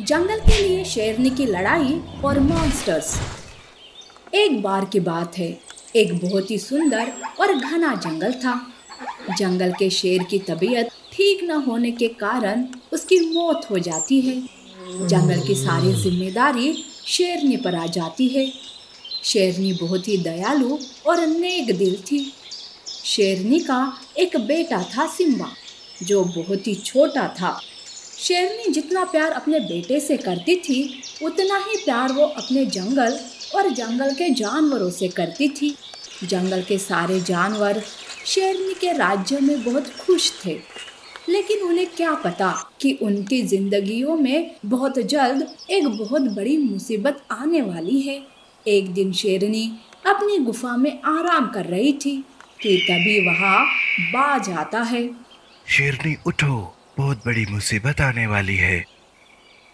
जंगल के लिए शेरनी की लड़ाई और मॉन्स्टर्स। एक बार की बात है, एक बहुत ही सुंदर और घना जंगल था। जंगल के शेर की तबीयत ठीक न होने के कारण उसकी मौत हो जाती है। जंगल की सारी जिम्मेदारी शेरनी पर आ जाती है। शेरनी बहुत ही दयालु और नेक दिल थी। शेरनी का एक बेटा था सिम्बा, जो बहुत ही छोटा था। शेरनी जितना प्यार अपने बेटे से करती थी, उतना ही प्यार वो अपने जंगल और जंगल के जानवरों से करती थी। जंगल के सारे जानवर शेरनी के राज्य में बहुत खुश थे, लेकिन उन्हें क्या पता कि उनकी जिंदगियों में बहुत जल्द एक बहुत बड़ी मुसीबत आने वाली है। एक दिन शेरनी अपनी गुफा में आराम कर रही थी कि तभी वहां बाज आता है। शेरनी उठो, बहुत बड़ी मुसीबत आने वाली है।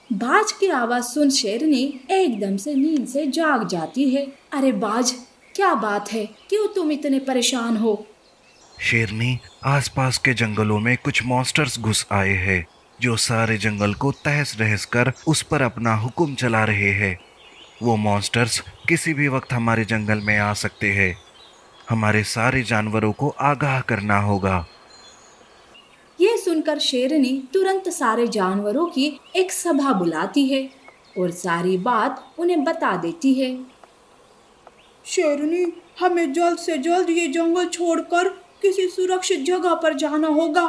बाज की आवाज सुन शेरनी एकदम से नींद से जाग जाती है। अरे बाज, क्या बात है? क्यों तुम इतने परेशान हो? शेरनी, आसपास के जंगलों में कुछ मॉन्स्टर्स घुस आए हैं जो सारे जंगल को तहस नहस कर उस पर अपना हुक्म चला रहे हैं। वो मॉन्स्टर्स किसी भी वक्त हमारे जंगल में आ सकते हैं। हमारे सारे जानवरों को आगाह करना होगा। ये सुनकर शेरनी तुरंत सारे जानवरों की एक सभा बुलाती है और सारी बात उन्हें बता देती है। शेरनी, हमें जल्द से जल्द ये जंगल छोड़कर किसी सुरक्षित जगह पर जाना होगा,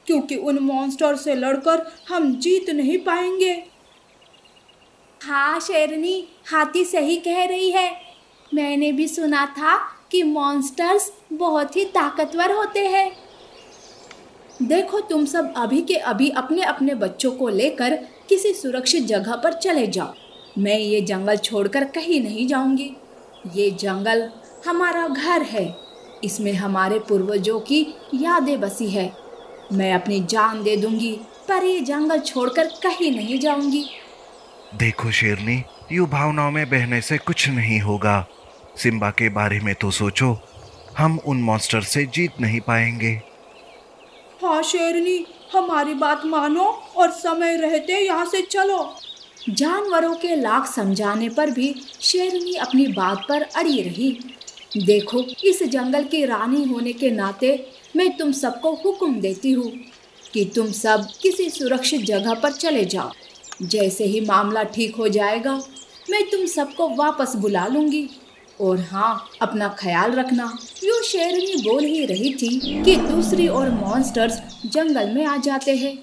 क्योंकि उन मॉन्स्टर से लड़कर हम जीत नहीं पाएंगे। हाँ शेरनी, हाथी सही कह रही है। मैंने भी सुना था कि मॉन्स्टर्स बहुत ही ताकतवर होते हैं। देखो, तुम सब अभी के अभी अपने अपने बच्चों को लेकर किसी सुरक्षित जगह पर चले जाओ। मैं ये जंगल छोड़कर कहीं नहीं जाऊंगी। ये जंगल हमारा घर है। इसमें हमारे पूर्वजों की यादें बसी है। मैं अपनी जान दे दूंगी, पर ये जंगल छोड़कर कहीं नहीं जाऊंगी। देखो शेरनी, यूं भावनाओं में बहने से कुछ नहीं होगा। सिम्बा के बारे में तो सोचो। हम उन मॉन्स्टर से जीत नहीं पाएंगे। हाँ शेरनी, हमारी बात मानो और समय रहते यहाँ से चलो। जानवरों के लाख समझाने पर भी शेरनी अपनी बात पर अड़ी रही। देखो, इस जंगल की रानी होने के नाते मैं तुम सबको हुक्म देती हूँ कि तुम सब किसी सुरक्षित जगह पर चले जाओ। जैसे ही मामला ठीक हो जाएगा, मैं तुम सबको वापस बुला लूंगी। और हाँ, अपना ख्याल रखना। यूं शेरनी बोल ही रही थी कि दूसरी ओर मॉन्स्टर्स जंगल में आ जाते हैं।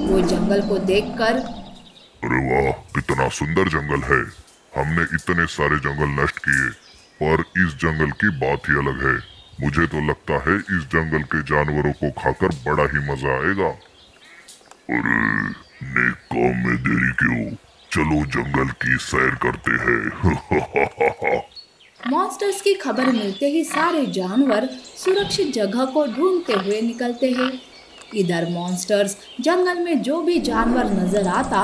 वो जंगल को देखकर, अरे वाह, कितना सुंदर जंगल है। हमने इतने सारे जंगल नष्ट किए, पर इस जंगल की बात ही अलग है। मुझे तो लगता है इस जंगल के जानवरों को खाकर बड़ा ही मजा आएगा। अरे, नेक काम में देरी क्यों? चलो जंगल की सैर करते हैं। मॉन्स्टर्स की खबर मिलते ही सारे जानवर सुरक्षित जगह को ढूंढते हुए निकलते हैं। इधर मॉन्स्टर्स जंगल में जो भी जानवर नजर आता,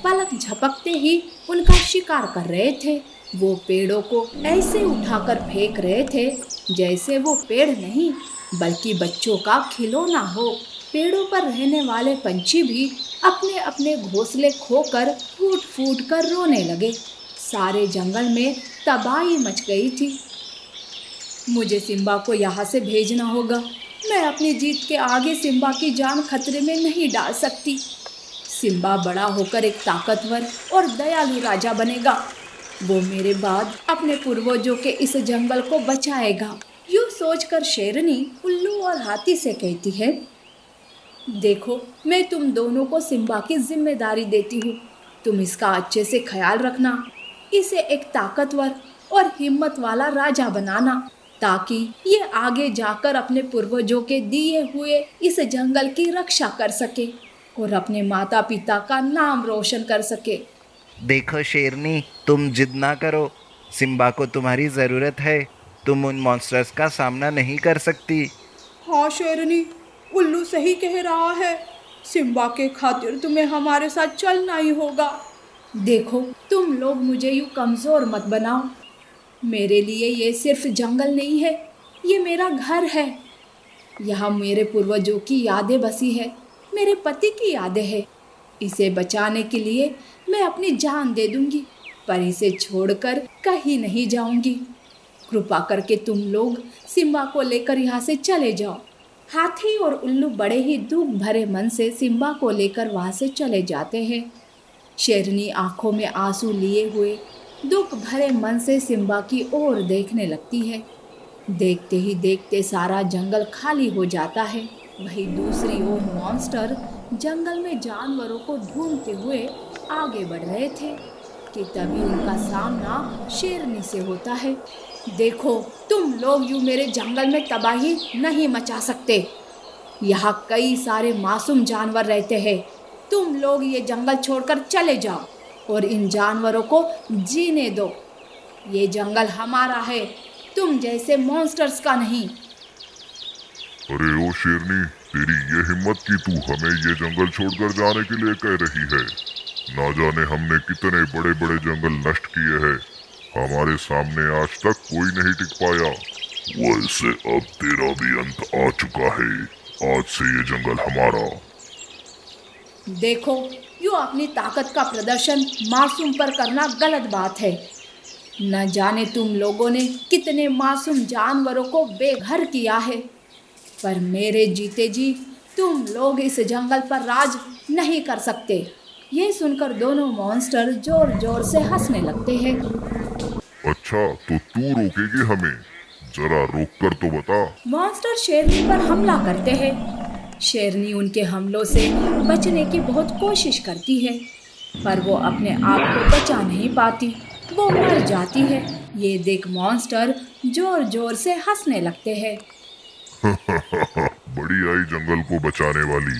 पलक झपकते ही उनका शिकार कर रहे थे। वो पेड़ों को ऐसे उठाकर फेंक रहे थे जैसे वो पेड़ नहीं, बल्कि बच्चों का खिलौना हो। पेड़ों पर रहने वाले पंछी भी अपने अपने घोंसले खोकर फूट फूट कर रोने लगे। सारे जंगल में तबाही मच गई थी। मुझे सिम्बा को यहाँ से भेजना होगा। मैं अपनी जीत के आगे सिम्बा की जान खतरे में नहीं डाल सकती। सिम्बा बड़ा होकर एक ताकतवर और दयालु राजा बनेगा। वो मेरे बाद अपने पूर्वजों के इस जंगल को बचाएगा। यूं सोचकर शेरनी उल्लू और हाथी से कहती है, देखो, मैं तुम दोनों को सिम्बा की जिम्मेदारी देती हूँ। तुम इसका अच्छे से ख्याल रखना। इसे एक ताकतवर और हिम्मत वाला राजा बनाना, ताकि ये आगे जाकर अपने पूर्वजों के दिए हुए इस जंगल की रक्षा कर सके और अपने माता पिता का नाम रोशन कर सके। देखो शेरनी, तुम जिद ना करो। सिम्बा को तुम्हारी जरूरत है। तुम उन मॉन्स्टर्स का सामना नहीं कर सकती। हाँ शेरनी, उल्लू सही कह रहा है। सिम्बा के खातिर तुम्हें हमारे साथ चलना ही होगा। देखो, तुम लोग मुझे यूं कमजोर मत बनाओ। मेरे लिए ये सिर्फ जंगल नहीं है, ये मेरा घर है। यहाँ मेरे पूर्वजों की यादें बसी है, मेरे पति की यादें हैं। इसे बचाने के लिए मैं अपनी जान दे दूंगी, पर इसे छोड़कर कहीं नहीं जाऊंगी। कृपा करके तुम लोग सिम्बा को लेकर यहाँ से चले जाओ। हाथी और उल्लू बड़े ही दुख भरे मन से सिम्बा को लेकर वहाँ से चले जाते हैं। शेरनी आंखों में आंसू लिए हुए दुख भरे मन से सिम्बा की ओर देखने लगती है। देखते ही देखते सारा जंगल खाली हो जाता है। वहीं दूसरी ओर मॉन्स्टर जंगल में जानवरों को ढूंढते हुए आगे बढ़ रहे थे कि तभी उनका सामना शेरनी से होता है। देखो, तुम लोग यूं मेरे जंगल में तबाही नहीं मचा सकते। यहाँ कई सारे मासूम जानवर रहते हैं। तुम लोग ये जंगल छोड़कर चले जाओ और इन जानवरों को जीने दो। ये जंगल हमारा है, तुम जैसे मॉन्स्टर्स का नहीं। अरे ओ शेरनी, तेरी ये हिम्मत कि तू हमें ये जंगल छोड़कर जाने के लिए कह रही है। ना जाने हमने कितने बड़े बड़े जंगल नष्ट किए हैं, हमारे सामने आज तक कोई नहीं टिक पाया। वैसे अब तेरा भी अंत आ चुका है। आज से ये जंगल हमारा। देखो, यूं अपनी ताकत का प्रदर्शन मासूम पर करना गलत बात है। न जाने तुम लोगों ने कितने मासूम जानवरों को बेघर किया है, पर मेरे जीते जी तुम लोग इस जंगल पर राज नहीं कर सकते। ये सुनकर दोनों मॉन्स्टर जोर जोर से हंसने लगते हैं। अच्छा, तो तू रोकेगी हमें? जरा रोक कर तो बता। मॉन्स्टर शेरनी पर हमला करते हैं। शेरनी उनके हमलों से बचने की बहुत कोशिश करती है, पर वो अपने आप को बचा नहीं पाती, वो मर जाती है। ये देख मॉन्स्टर जोर जोर से हंसने लगते हैं। बड़ी आई जंगल को बचाने वाली।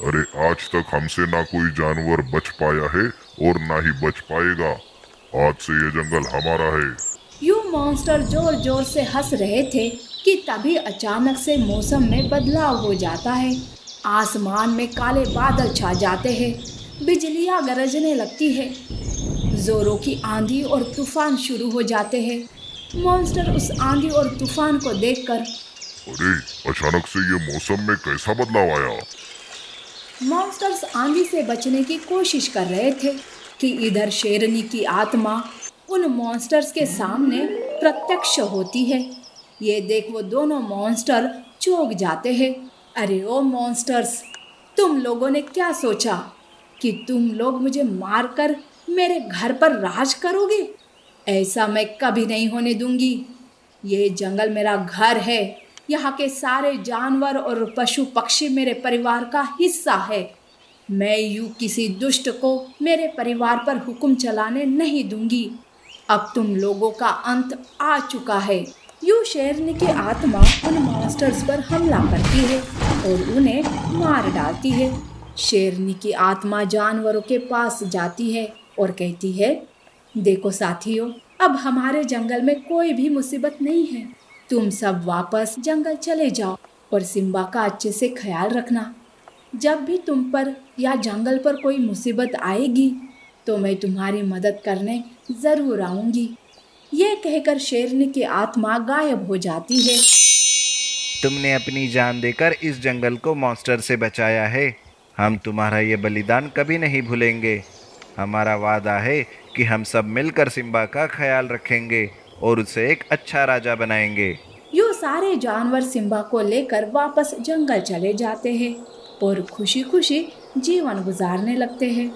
अरे आज तक हमसे ना कोई जानवर बच पाया है और ना ही बच पाएगा। आज से ये जंगल हमारा है। यूं मॉन्स्टर जोर जोर से हंस रहे थे कि तभी अचानक से मौसम में बदलाव हो जाता है। आसमान में काले बादल छा जाते हैं, बिजलियां गरजने लगती है, जोरों की आंधी और तूफान शुरू हो जाते हैं। मॉन्स्टर उस आंधी और तूफान को देखकर, अरे अचानक से ये मौसम में कैसा बदलाव आया? मॉन्स्टर्स आंधी से बचने की कोशिश कर रहे थे कि इधर शेरनी की आत्मा उन मॉन्स्टर्स के सामने प्रत्यक्ष होती है। ये देख वो दोनों मॉन्स्टर चौंक जाते हैं। अरे ओ मॉन्स्टर्स, तुम लोगों ने क्या सोचा कि तुम लोग मुझे मारकर मेरे घर पर राज करोगे? ऐसा मैं कभी नहीं होने दूंगी। ये जंगल मेरा घर है। यहाँ के सारे जानवर और पशु पक्षी मेरे परिवार का हिस्सा है। मैं यूं किसी दुष्ट को मेरे परिवार पर हुक्म चलाने नहीं दूंगी। अब तुम लोगों का अंत आ चुका है। यूं शेरनी की आत्मा उन मॉन्स्टर्स पर हमला करती है और उन्हें मार डालती है। शेरनी की आत्मा जानवरों के पास जाती है और कहती है, देखो साथियों, अब हमारे जंगल में कोई भी मुसीबत नहीं है। तुम सब वापस जंगल चले जाओ और सिम्बा का अच्छे से ख्याल रखना। जब भी तुम पर या जंगल पर कोई मुसीबत आएगी तो मैं तुम्हारी मदद करने ज़रूर आऊँगी। ये कहकर शेरनी की आत्मा गायब हो जाती है। तुमने अपनी जान देकर इस जंगल को मॉन्स्टर से बचाया है। हम तुम्हारा ये बलिदान कभी नहीं भूलेंगे। हमारा वादा है कि हम सब मिलकर सिम्बा का ख्याल रखेंगे और उसे एक अच्छा राजा बनाएंगे। यूँ सारे जानवर सिम्बा को लेकर वापस जंगल चले जाते हैं और खुशी खुशी जीवन गुजारने लगते हैं।